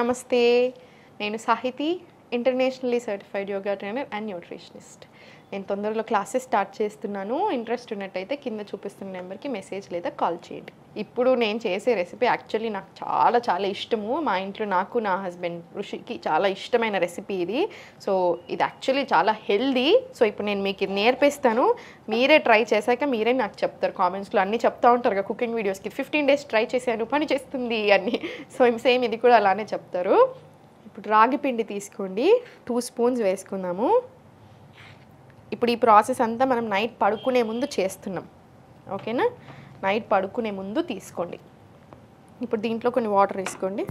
నమస్తే, నేను Sahithi, internationally certified yoga trainer and nutritionist. నేను తొందరలో క్లాసెస్ స్టార్ట్ చేస్తున్నాను. ఇంట్రెస్ట్ ఉన్నట్టయితే కింద చూపిస్తున్న నెంబర్కి మెసేజ్ లేదా కాల్ చేయండి. ఇప్పుడు నేను చేసే రెసిపీ యాక్చువల్లీ నాకు చాలా చాలా ఇష్టము. మా ఇంట్లో నాకు, నా హస్బెండ్ ఋషికి చాలా ఇష్టమైన రెసిపీ ఇది. సో ఇది యాక్చువల్లీ చాలా హెల్దీ. సో ఇప్పుడు నేను మీకు ఇది నేర్పిస్తాను. మీరే ట్రై చేశాక మీరే నాకు చెప్తారు. కామెంట్స్లో అన్నీ చెప్తూ ఉంటారు కదా కుకింగ్ వీడియోస్కి, 15 days ట్రై చేశాను, పని చేస్తుంది అని. సో సేమ్ ఇది కూడా అలానే చెప్తారు. ఇప్పుడు రాగి పిండి తీసుకోండి, 2 spoons వేసుకుందాము. ఇప్పుడు ఈ ప్రాసెస్ అంతా మనం నైట్ పడుకునే ముందు చేస్తున్నాం, ఓకేనా? నైట్ పడుకునే ముందు తీసుకోండి. ఇప్పుడు దీంట్లో కొన్ని వాటర్ వేసుకోండి.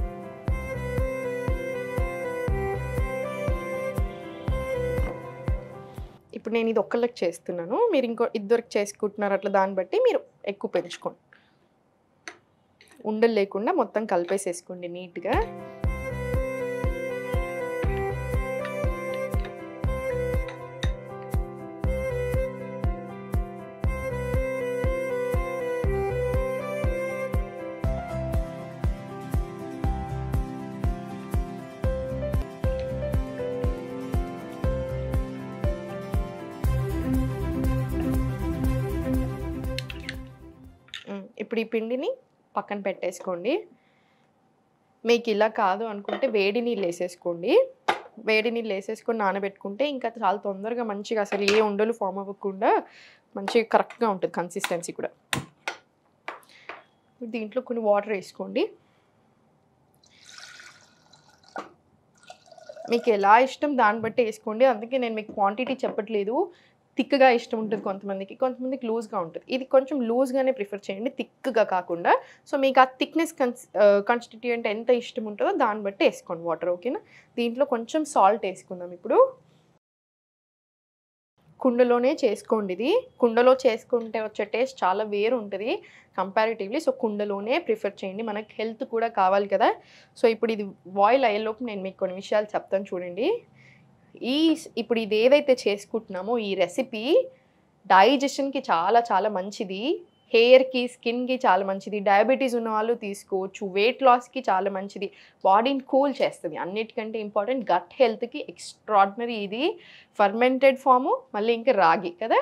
ఇప్పుడు నేను ఇది ఒక్కళ్ళకి చేస్తున్నాను, మీరు ఇంకో ఇద్దరికి చేసుకుంటున్నారు, అట్లా దాన్ని బట్టి మీరు ఎక్కువ పెంచుకోండి. ఉండలు లేకుండా మొత్తం కలిపేసేసుకోండి నీట్గా. ఇప్పుడు ఈ పిండిని పక్కన పెట్టేసుకోండి. మీకు ఇలా కాదు అనుకుంటే వేడి నీళ్ళు వేసేసుకోండి. వేడి నీళ్ళు వేసేసుకొని నానబెట్టుకుంటే ఇంకా చాలా తొందరగా మంచిగా అసలు ఏ ఉండలు ఫామ్ అవ్వకుండా మంచిగా కరెక్ట్గా ఉంటుంది కన్సిస్టెన్సీ కూడా. దీంట్లో కొన్ని వాటర్ వేసుకోండి. మీకు ఎలా ఇష్టం దాన్ని బట్టి వేసుకోండి. అందుకే నేను మీకు క్వాంటిటీ చెప్పట్లేదు. థిక్గా ఇష్టం ఉంటుంది కొంతమందికి లూజ్గా ఉంటుంది. ఇది కొంచెం లూజ్గానే ప్రిఫర్ చేయండి, థిక్గా కాకుండా. సో మీకు ఆ థిక్నెస్ కాన్స్టిట్యూయెంట్ ఎంత ఇష్టం ఉంటుందో దాన్ని బట్టి వేసుకోండి వాటర్, ఓకేనా? దీంట్లో కొంచెం సాల్ట్ వేసుకుందాం. ఇప్పుడు కుండలోనే చేసుకోండి. ఇది కుండలో చేసుకుంటే వచ్చే టేస్ట్ చాలా వేరు ఉంటుంది కంపారిటివ్లీ. సో కుండలోనే ప్రిఫర్ చేయండి, మనకి హెల్త్ కూడా కావాలి కదా. సో ఇప్పుడు ఇది బాయిల్ అయ్యేలోపు నేను మీకు కొన్ని విషయాలు చెప్తాను చూడండి. ఇప్పుడు ఇది ఏదైతే చేసుకుంటున్నామో ఈ రెసిపీ డైజెషన్కి చాలా చాలా మంచిది, హెయిర్కి, స్కిన్కి చాలా మంచిది, డయాబెటీస్ ఉన్న వాళ్ళు తీసుకోవచ్చు, వెయిట్ లాస్కి చాలా మంచిది, బాడీని కూల్ చేస్తుంది. అన్నిటికంటే ఇంపార్టెంట్ గట్ హెల్త్కి ఎక్స్ట్రాడినరీ. ఇది ఫర్మెంటెడ్ ఫాము, మళ్ళీ ఇంకా రాగి కదా.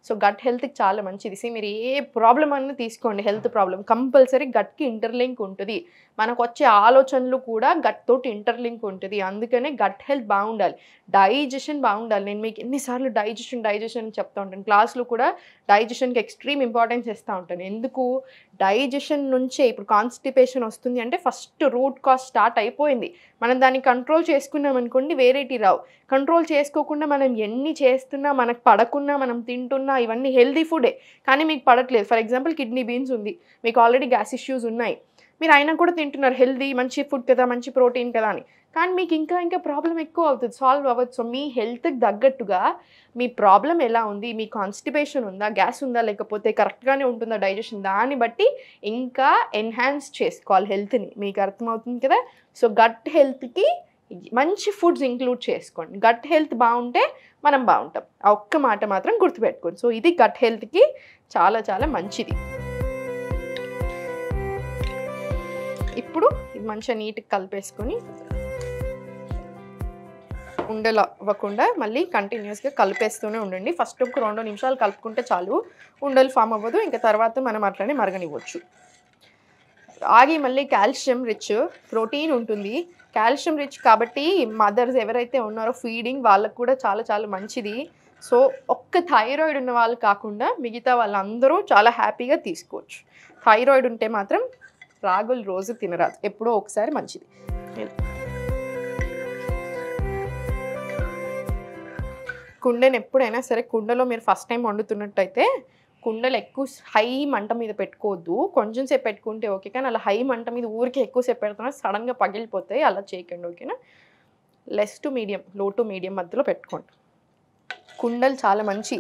సో గట్ హెల్త్కి చాలా మంచిది. మీరు ఏ ప్రాబ్లం అన్నా తీసుకోండి, హెల్త్ ప్రాబ్లం కంపల్సరీ గట్కి ఇంటర్లింక్ ఉంటుంది. మనకు వచ్చే ఆలోచనలు కూడా గట్ తోటి ఇంటర్లింక్ ఉంటుంది. అందుకనే గట్ హెల్త్ బాగుండాలి, డైజెషన్ బాగుండాలి. నేను మీకు ఎన్నిసార్లు డైజెషన్ చెప్తూ ఉంటాను. క్లాస్లో కూడా డైజెషన్కి ఎక్స్ట్రీమ్ ఇంపార్టెన్స్ ఇస్తూ ఉంటాను. ఎందుకు? డైజెషన్ నుంచే ఇప్పుడు కాన్స్టిపేషన్ వస్తుంది అంటే ఫస్ట్ రూట్ కాజ్ స్టార్ట్ అయిపోయింది. మనం దాన్ని కంట్రోల్ చేసుకున్నాం అనుకోండి, వేరేటి రావు. కంట్రోల్ చేసుకోకుండా మనం ఎన్ని చేస్తున్నా, మనకు పడకున్నా, మనం తింటున్నా, ఇవన్నీ హెల్దీ ఫుడే కానీ మీకు పడట్లేదు. ఫర్ ఎగ్జాంపుల్ కిడ్నీ బీన్స్ ఉంది, మీకు ఆల్రెడీ గ్యాస్ ఇష్యూస్ ఉన్నాయి, మీరు అయినా కూడా తింటున్నారు, హెల్దీ మంచి ఫుడ్ కదా, మంచి ప్రోటీన్ కదా అని. కానీ మీకు ఇంకా ప్రాబ్లం ఎక్కువ అవుతుంది, సాల్వ్ అవ్వదు. సో మీ హెల్త్కి తగ్గట్టుగా మీ ప్రాబ్లం ఎలా ఉంది, మీ కాన్స్టిపేషన్ ఉందా, గ్యాస్ ఉందా, లేకపోతే కరెక్ట్గానే ఉంటుందా డైజెషన్, దాన్ని బట్టి ఇంకా ఎన్హాన్స్ చేసుకోవాలి హెల్త్ని. మీకు అర్థమవుతుంది కదా. సో గట్ హెల్త్కి మంచి ఫుడ్స్ ఇంక్లూడ్ చేసుకోండి. గట్ హెల్త్ బాగుంటే మనం బాగుంటాం. ఆ ఒక్క మాట మాత్రం గుర్తుపెట్టుకోండి. సో ఇది గట్ హెల్త్కి చాలా చాలా మంచిది. ఇప్పుడు ఇది మంచిగా నీట్గా కలిపేసుకొని ఉండలు అవ్వకుండా మళ్ళీ కంటిన్యూస్గా కలిపేస్తూనే ఉండండి. ఫస్ట్ ఒక 2 నిమిషాలు కలుపుకుంటే చాలు, ఉండలు ఫామ్ అవ్వదు. ఇంకా తర్వాత మనం అట్లనే మరగనివ్వచ్చు. రాగి మళ్ళీ కాల్షియం రిచ్, ప్రోటీన్ ఉంటుంది, కాల్షియం రిచ్ కాబట్టి మదర్స్ ఎవరైతే ఉన్నారో ఫీడింగ్ వాళ్ళకు కూడా చాలా చాలా మంచిది. సో ఒక్క థైరాయిడ్ ఉన్న వాళ్ళు కాకుండా మిగతా వాళ్ళందరూ చాలా హ్యాపీగా తీసుకోవచ్చు. థైరాయిడ్ ఉంటే మాత్రం రాగులు రోజు తినరాదు, ఎప్పుడో ఒకసారి మంచిది. కుండను ఎప్పుడైనా సరే, కుండలో మీరు ఫస్ట్ టైం వండుతున్నట్టయితే కుండలు ఎక్కువ హై మంట మీద పెట్టుకోవద్దు. కొంచెం సేపు పెట్టుకుంటే ఓకే, కానీ అలా హై మంట మీద ఊరికే ఎక్కువసేపు పెడుతున్నా సడన్గా పగిలిపోతాయి, అలా చేయకండి, ఓకేనా? లెస్ టు మీడియం, లో టు మీడియం మధ్యలో పెట్టుకోండి. కుండలు చాలా మంచి.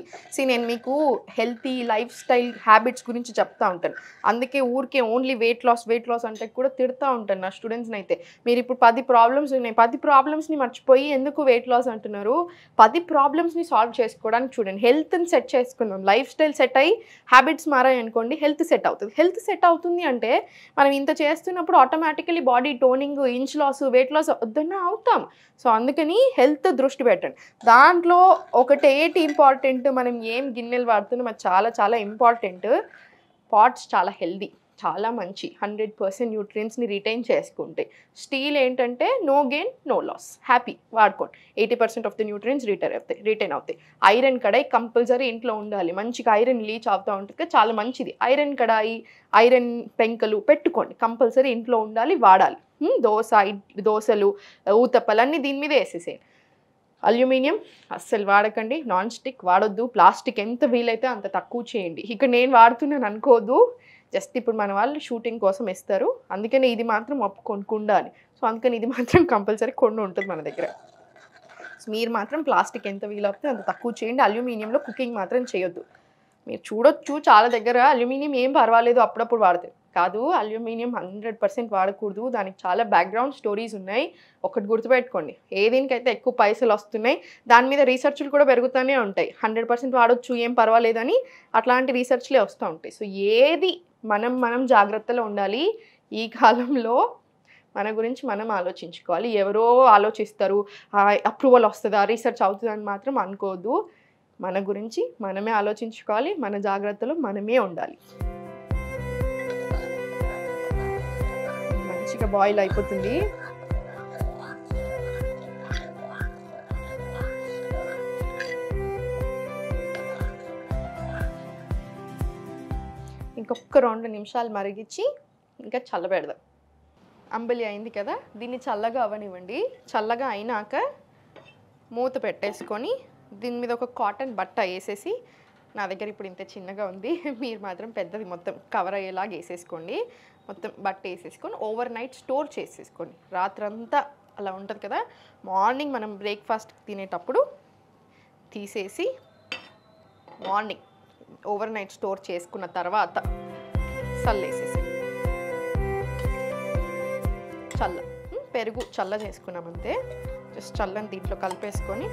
నేను మీకు హెల్తీ లైఫ్ స్టైల్ హ్యాబిట్స్ గురించి చెప్తా ఉంటాను. అందుకే ఊరికే ఓన్లీ వెయిట్ లాస్ అంటే కూడా తిడతా ఉంటాను నా స్టూడెంట్స్ని అయితే. మీరు ఇప్పుడు 10 ప్రాబ్లమ్స్ ఉన్నాయి, 10 ప్రాబ్లమ్స్ని మర్చిపోయి ఎందుకు వెయిట్ లాస్ అంటున్నారు? 10 ప్రాబ్లమ్స్ని సాల్వ్ చేసుకోవడానికి చూడండి. హెల్త్ని సెట్ చేసుకుందాం, లైఫ్ స్టైల్ సెట్ అయ్యి హ్యాబిట్స్ మారాయి అనుకోండి, హెల్త్ సెట్ అవుతుంది. హెల్త్ సెట్ అవుతుంది అంటే మనం ఇంత చేస్తున్నప్పుడు automatically body toning, inch loss, weight loss వద్దన్నా అవుతాం. సో అందుకని హెల్త్ దృష్టి పెట్టండి. దాంట్లో ఒకటి ఏంటి ఇంపార్టెంట్, మనం ఏం గిన్నెలు వాడుతున్నాం అది చాలా చాలా ఇంపార్టెంట్. పాట్స్ చాలా హెల్దీ, చాలా మంచి, 100% న్యూట్రియన్స్ని రిటైన్ చేసుకుంటాయి. స్టీల్ ఏంటంటే no gain no loss, happy వాడుకోండి. 80% ఆఫ్ ది న్యూట్రియన్స్ రిటైన్ అవుతాయి. ఐరన్ కడాయి కంపల్సరీ ఇంట్లో ఉండాలి, మంచిగా ఐరన్ లీచ్ అవుతూ ఉంటుంది, చాలా మంచిది. ఐరన్ కడాయి, ఐరన్ పెంకలు పెట్టుకోండి, కంపల్సరీ ఇంట్లో ఉండాలి, వాడాలి. దోశలు, ఊతప్పలు అన్నీ దీని మీద వేసేసేయండి. అల్యూమినియం అస్సలు వాడకండి, నాన్ స్టిక్ వాడొద్దు, ప్లాస్టిక్ ఎంత వీలైతే అంత తక్కువ చేయండి. ఇక్కడ నేను వాడుతున్నాను అనుకోదు, జస్ట్ ఇప్పుడు మన వాళ్ళు షూటింగ్ కోసం ఇస్తారు, అందుకని ఇది మాత్రం ఒప్పుకొని కుండ అని. సో అందుకని ఇది మాత్రం కంపల్సరీ కొండ ఉంటుంది మన దగ్గర. సో మీరు మాత్రం ప్లాస్టిక్ ఎంత వీలవుతే అంత తక్కువ చేయండి. అల్యూమినియంలో కుకింగ్ మాత్రం చేయొద్దు. మీరు చూడొచ్చు చాలా దగ్గర అల్యూమినియం ఏం పర్వాలేదు అప్పుడప్పుడు వాడతారు, కాదు అల్యూమినియం 100% వాడకూడదు. దానికి చాలా బ్యాక్గ్రౌండ్ స్టోరీస్ ఉన్నాయి. ఒకటి గుర్తుపెట్టుకోండి, ఏ దీనికైతే ఎక్కువ పైసలు వస్తున్నాయి దాని మీద రీసెర్చ్లు కూడా పెరుగుతూనే ఉంటాయి. 100% వాడొచ్చు ఏం పర్వాలేదని అట్లాంటి రీసెర్చ్లే వస్తూ ఉంటాయి. సో ఏది మనం జాగ్రత్తలో ఉండాలి. ఈ కాలంలో మన గురించి మనం ఆలోచించుకోవాలి. ఎవరో ఆలోచిస్తారు, అప్రూవల్ వస్తుందా, రీసెర్చ్ అవుతుందని మాత్రం అనుకోవద్దు. మన గురించి మనమే ఆలోచించుకోవాలి, మన జాగ్రత్తలో మనమే ఉండాలి. మంచిగా బాయిల్ అయిపోతుంది. ఇంకొక 2 నిమిషాలు మరిగించి ఇంకా చల్లబెడదాం. అంబలి అయింది కదా, దీన్ని చల్లగా అవ్వనివ్వండి. చల్లగా అయినాక మూత పెట్టేసుకొని దీని మీద ఒక కాటన్ బట్ట వేసేసి, నా దగ్గర ఇప్పుడు ఇంత చిన్నగా ఉంది, మీరు మాత్రం పెద్దది మొత్తం కవర్ అయ్యేలాగా వేసేసుకోండి. మొత్తం బట్ట వేసేసుకొని ఓవర్ నైట్ స్టోర్ చేసేసుకోండి. రాత్రంతా అలా ఉంటుంది కదా, మార్నింగ్ మనం బ్రేక్ఫాస్ట్ తినేటప్పుడు తీసేసి మార్నింగ్ ఓవర్ నైట్ స్టోర్ చేసుకున్న తర్వాత చల్లేసేసి, పెరుగు చల్ల చేసుకున్నామంతే. జస్ట్ చల్లని దీంట్లో కలిపేసుకొని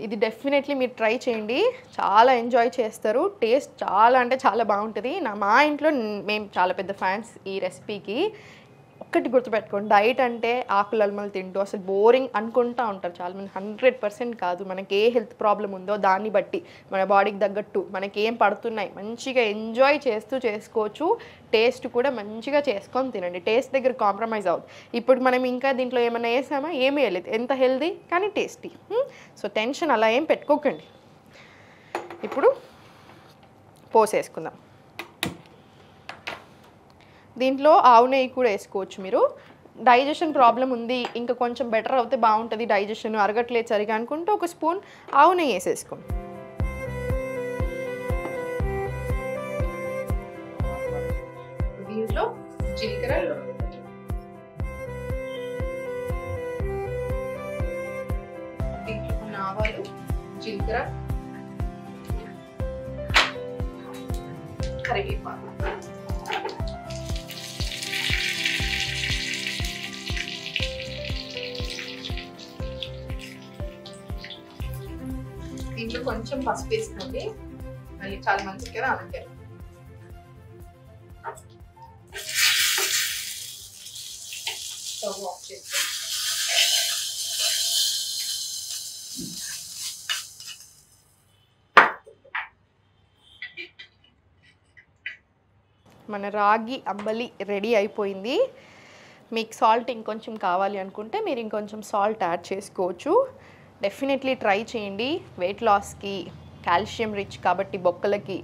ఇది డెఫినెట్లీ మీరు ట్రై చేయండి, చాలా ఎంజాయ్ చేస్తారు. టేస్ట్ చాలా అంటే చాలా బాగుంటుంది. మా ఇంట్లో మేము చాలా పెద్ద ఫ్యాన్స్ ఈ రెసిపీకి. ఒక్కటి గుర్తుపెట్టుకోండి, డైట్ అంటే ఆకులు అల్మలు తింటూ అసలు బోరింగ్ అనుకుంటూ ఉంటారు చాలామంది. 100% కాదు. మనకి ఏ హెల్త్ ప్రాబ్లం ఉందో దాన్ని బట్టి మన బాడీకి తగ్గట్టు మనకి ఏం పడుతున్నాయి మంచిగా ఎంజాయ్ చేస్తూ చేసుకోవచ్చు. టేస్ట్ కూడా మంచిగా చేసుకొని తినండి. టేస్ట్ దగ్గర కాంప్రమైజ్ అవుతుంది. ఇప్పుడు మనం ఇంకా దీంట్లో ఏమైనా వేసామా, ఏమీ వేయలేదు, ఎంత హెల్దీ కానీ టేస్టీ. సో టెన్షన్ అలా ఏం పెట్టుకోకండి. ఇప్పుడు పోసేసుకుందాం. దీంట్లో ఆవు నెయ్యి కూడా వేసుకోవచ్చు మీరు. డైజెషన్ ప్రాబ్లం ఉంది, ఇంకా కొంచెం బెటర్ అవుతే బాగుంటుంది, డైజెషన్ అరగట్లేదు సరిగా అనుకుంటే ఒక స్పూన్ ఆవు నెయ్యి వేసేసుకోండి. దీంట్లో జీలకర్ర, దీంట్లో ఆవాలు, జీలకర్ర, కరివేపాకు, దీంట్లో కొంచెం పసుపు వేసుకోండి, మళ్ళీ చాలా మంచిది కదా అందుకే. స్టవ్ ఆఫ్ చేసి మన రాగి అంబలి రెడీ అయిపోయింది. మీకు సాల్ట్ ఇంకొంచెం కావాలి అనుకుంటే మీరు ఇంకొంచెం సాల్ట్ యాడ్ చేసుకోవచ్చు. డెఫినెట్లీ ట్రై చేయండి. వెయిట్ లాస్కి, కాల్షియం రిచ్ కాబట్టి బొక్కలకి,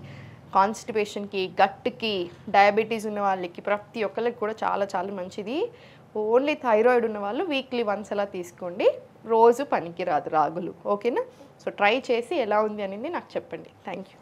కాన్స్టిపేషన్కి, గట్కి, డయాబెటీస్ ఉన్న వాళ్ళకి, ప్రతి ఒక్కరికి కూడా చాలా చాలా మంచిది. ఓన్లీ థైరాయిడ్ ఉన్న వాళ్ళు వీక్లీ వన్స్ అలా తీసుకోండి, రోజు పనికి రాదు రాగులు. ఓకేనా? సో ట్రై చేసి ఎలా ఉంది అనేది నాకు చెప్పండి. Thank you.